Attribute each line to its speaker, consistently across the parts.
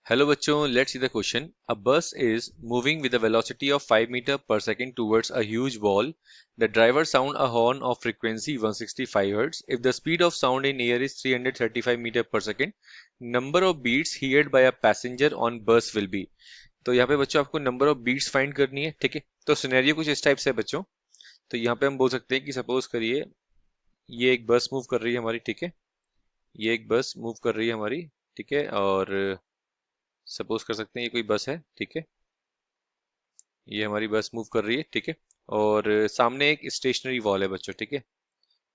Speaker 1: Hello bachcho, let's see the question. A bus is moving with a velocity of 5 meter per second towards a huge wall. The driver sound a horn of frequency 165 Hz. If the speed of sound in air is 335 meter per second, number of beats heard by a passenger on bus will be. तो यहाँ पे बच्चों आपको number of beats find करनी है, ठीक है। तो सिनेरियो कुछ इस टाइप से है बच्चों। तो यहाँ पे हम बोल सकते हैं कि सपोज करिए ये एक बस मूव कर रही है हमारी, ठीक है। ये एक बस मूव कर रही है हमारी, ठीक है। और सपोज कर सकते हैं ये कोई बस है, ठीक है। ये हमारी बस मूव कर रही है, ठीक है। और सामने एक स्टेशनरी वॉल है बच्चों, ठीक है।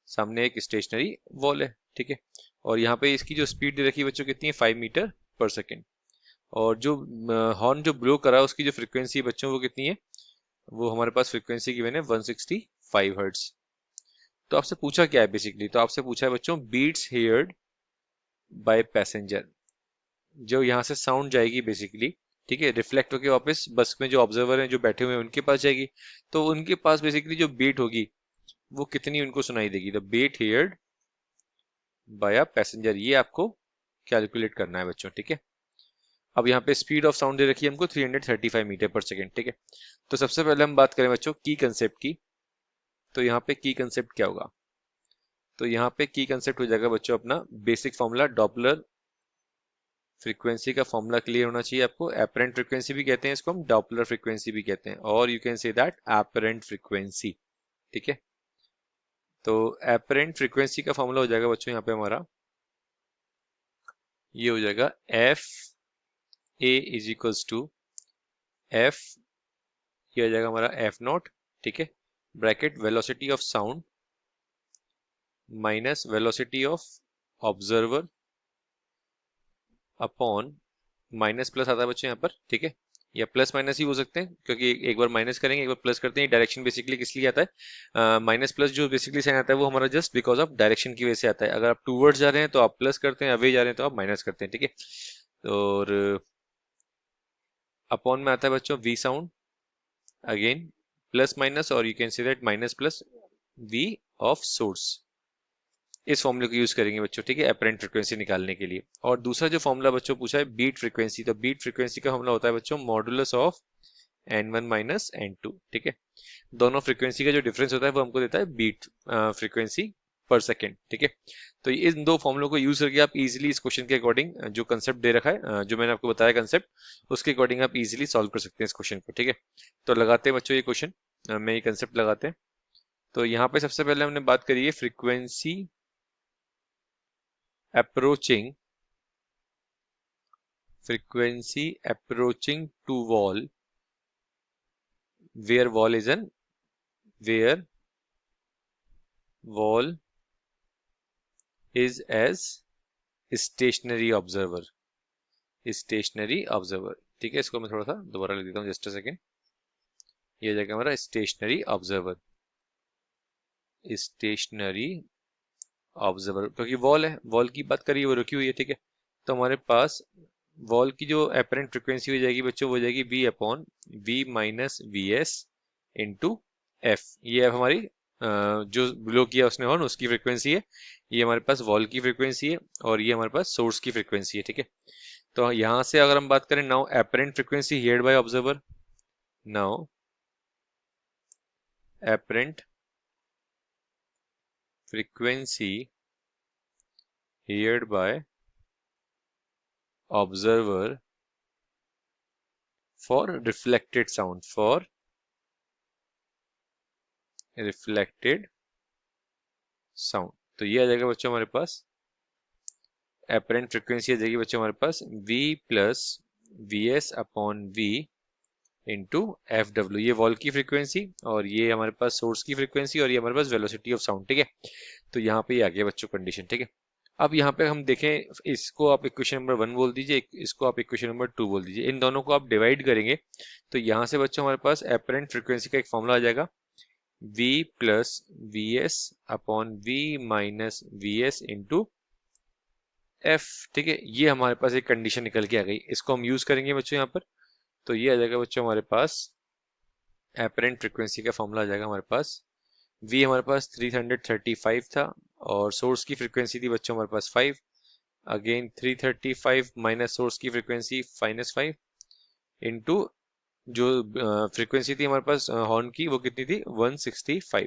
Speaker 1: सामने एक स्टेशनरी वॉल है, ठीक है। और यहाँ पे इसकी जो स्पीड दे रखी है बच्चों कितनी है, 5 मीटर पर सेकेंड। और जो हॉर्न जो ब्लो कर रहा है उसकी जो फ्रीक्वेंसी है बच्चों वो कितनी है, वो हमारे पास फ्रीक्वेंसी गिवन है 165 हर्ट्ज। तो आपसे पूछा क्या है बेसिकली, तो आपसे पूछा है बच्चों बीट्स हेयर्ड बाय पैसेंजर। जो यहाँ से साउंड जाएगी बेसिकली, ठीक है, रिफ्लेक्ट होके वापस बस में जो ऑब्जर्वर हैं जो बैठे हुए हैं उनके पास जाएगी। तो उनके पास बेसिकली जो बीट होगी वो कितनी उनको सुनाई देगी, the beat heard by a passenger. ये आपको कैलकुलेट करना है बच्चों, ठीक है। अब यहाँ पे स्पीड ऑफ साउंड दे रखी है हमको 335 मीटर पर सेकेंड, ठीक है। तो सबसे पहले हम बात करें बच्चों की कंसेप्ट की। तो यहाँ पे की कंसेप्ट क्या होगा, तो यहाँ पे की कंसेप्ट हो जाएगा बच्चों अपना बेसिक फॉर्मूला डॉपलर फ्रीक्वेंसी का फॉर्मूला क्लियर होना चाहिए आपको। एपरेंट फ्रीक्वेंसी भी कहते हैं इसको हम, डॉपलर फ्रीक्वेंसी भी कहते हैं, और you can say that apparent frequency, ठीक है। तो एपरेंट फ्रीक्वेंसी का फॉर्मूला हो जाएगा बच्चों यहाँ पे हमारा, ये हो जाएगा F A is equals to F, ये हो जाएगा हमारा एफ नॉट, ठीक है, bracket velocity of sound minus velocity of observer upon, minus plus आता है बच्चों यहाँ पर, ठीक है। या प्लस माइनस ही हो सकते हैं क्योंकि एक बार माइनस करेंगे एक बार प्लस करते हैं। डायरेक्शन बेसिकली किस लिए आता है, माइनस प्लस जो बेसिकली साइन आता है वो हमारा जस्ट बिकॉज ऑफ डायरेक्शन की वजह से आता है। अगर आप टूवर्ड्स जा रहे हैं तो आप प्लस करते हैं, अवे जा रहे हैं तो आप माइनस करते हैं, ठीक है। और अपॉन में आता है बच्चों v sound, again plus minus, और you can see that minus plus v of source. इस फॉर्मूले को यूज करेंगे बच्चों, ठीक है, एपरेंट फ्रीक्वेंसी निकालने के लिए। और दूसरा जो फॉर्मूला बच्चों पूछा है बीट फ्रीक्वेंसी, तो बीट फ्रीक्वेंसी का फॉर्मूला होता है बच्चों modulus of n1 minus n2, ठीक है। दोनों फ्रीक्वेंसी का जो डिफरेंस होता है वो हमको देता है बीट फ्रीक्वेंसी पर सेकेंड, ठीक है। तो इन दो फॉर्मुलों को यूज करके आप इजीली इस क्वेश्चन के अकॉर्डिंग जो कंसेप्ट दे रखा है, जो मैंने आपको बताया कंसेप्ट, उसके अकॉर्डिंग आप इजीली सॉल्व कर सकते हैं इस क्वेश्चन को, ठीक है। तो लगाते हैं बच्चों ये क्वेश्चन में ये कंसेप्ट लगाते हैं। तो यहाँ पे सबसे पहले हमने बात करी है frequency approaching, frequency approaching to wall where wall is an where wall is as stationary observer, stationary observer, ठीक है। इसको मैं थोड़ा सा दोबारा लिख देता हूँ, जस्ट अ सेकेंड। ये हो जाएगा हमारा स्टेशनरी ऑब्जर्वर, स्टेशनरी ऑब्जर्वर, क्योंकि वॉल है, वॉल की बात करिए वो रुकी हुई है, ठीक है। तो हमारे पास वॉल की जो एपरेंट फ्रीक्वेंसी हो जाएगी बच्चों वो हो जाएगी V upon V minus V S into F. ये एफ हमारी जो ब्लो किया उसने हॉर्न उसकी फ्रीक्वेंसी है, ये हमारे पास वॉल की फ्रीक्वेंसी है, और ये हमारे पास सोर्स की फ्रीक्वेंसी है, ठीक है। तो यहाँ से अगर हम बात करें now apparent frequency heard bye observer, now apparent frequency heard bye observer for reflected sound, for reflected sound. तो ये आ जाएगा बच्चों हमारे पास एपरेंट फ्रीक्वेंसी आ जाएगी बच्चों हमारे पास v plus V S upon V into F W. ये वॉल की फ्रीक्वेंसी, और ये हमारे पास सोर्स की फ्रीक्वेंसी, और ये हमारे पास वेलोसिटी ऑफ साउंड, ठीक है। तो यहाँ पे ये आ गया बच्चों कंडीशन, ठीक है। अब यहाँ पे हम देखें, इसको आप इक्वेशन नंबर 1 बोल दीजिए, इसको आप इक्वेशन नंबर 2 बोल दीजिए। इन दोनों को आप डिवाइड करेंगे तो यहाँ से बच्चों हमारे पास एपरेंट फ्रीक्वेंसी का एक फॉर्मूला आ जाएगा v plus V S upon V minus V S into F, ठीक है। ये हमारे पास एक कंडीशन निकल के आ गई, इसको हम यूज करेंगे बच्चों यहाँ पर। तो ये आ जाएगा बच्चों हमारे पास एपरेंट फ्रीक्वेंसी का फॉर्मूला आ जाएगा हमारे पास, v हमारे पास 335 था, और सोर्स की फ्रीक्वेंसी थी बच्चों हमारे पास 5, अगेन 335 माइनस सोर्स की फ्रीक्वेंसी -5 इंटू जो फ्रीक्वेंसी थी हमारे पास हॉर्न की, वो कितनी थी 165।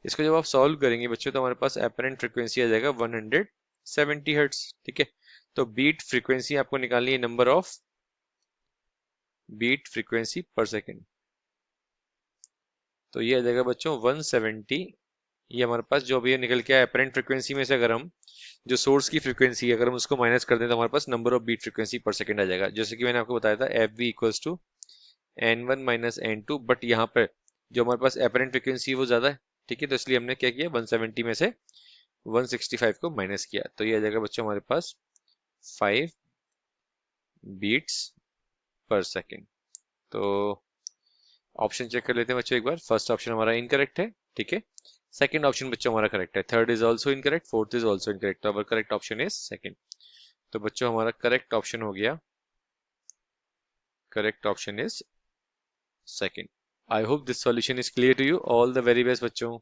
Speaker 1: इसको जब आप सॉल्व करेंगे बच्चों तो हमारे पास एपरेंट फ्रीक्वेंसी आ जाएगा 170 हर्ट्स। ठीक है, तो बीट फ्रीक्वेंसी आपको निकालनी है, नंबर ऑफ बीट फ्रीक्वेंसी पर सेकेंड। तो ये आ जाएगा बच्चों 170। ये हमारे पास जो अभी ये निकल के आया एपरेंट फ्रीक्वेंसी में से, अगर हम जो सोर्स की फ्रीक्वेंसी है अगर हम उसको माइनस कर दें तो हमारे पास number of beat frequency per second आ जाएगा। जैसे कि मैंने आपको बताया था F V equals to N1 minus N2, but यहाँ पर जो हमारे पास एपरेंट फ्रीक्वेंसी वो ज्यादा है। ठीक है, तो इसलिए हमने क्या किया 170 में से 165 को माइनस किया, तो ये आ जाएगा बच्चों हमारे पास 5 बीट्स पर सेकेंड। तो ऑप्शन चेक कर लेते हैं बच्चों एक बार। फर्स्ट ऑप्शन हमारा इनकरेक्ट है। ठीक है, सेकंड ऑप्शन बच्चों हमारा करेक्ट है, third is also incorrect, fourth is also incorrect, तो our correct option is second. तो बच्चों हमारा करेक्ट ऑप्शन हो गया, correct option is second. I hope this solution is clear to you. All the very best बच्चों।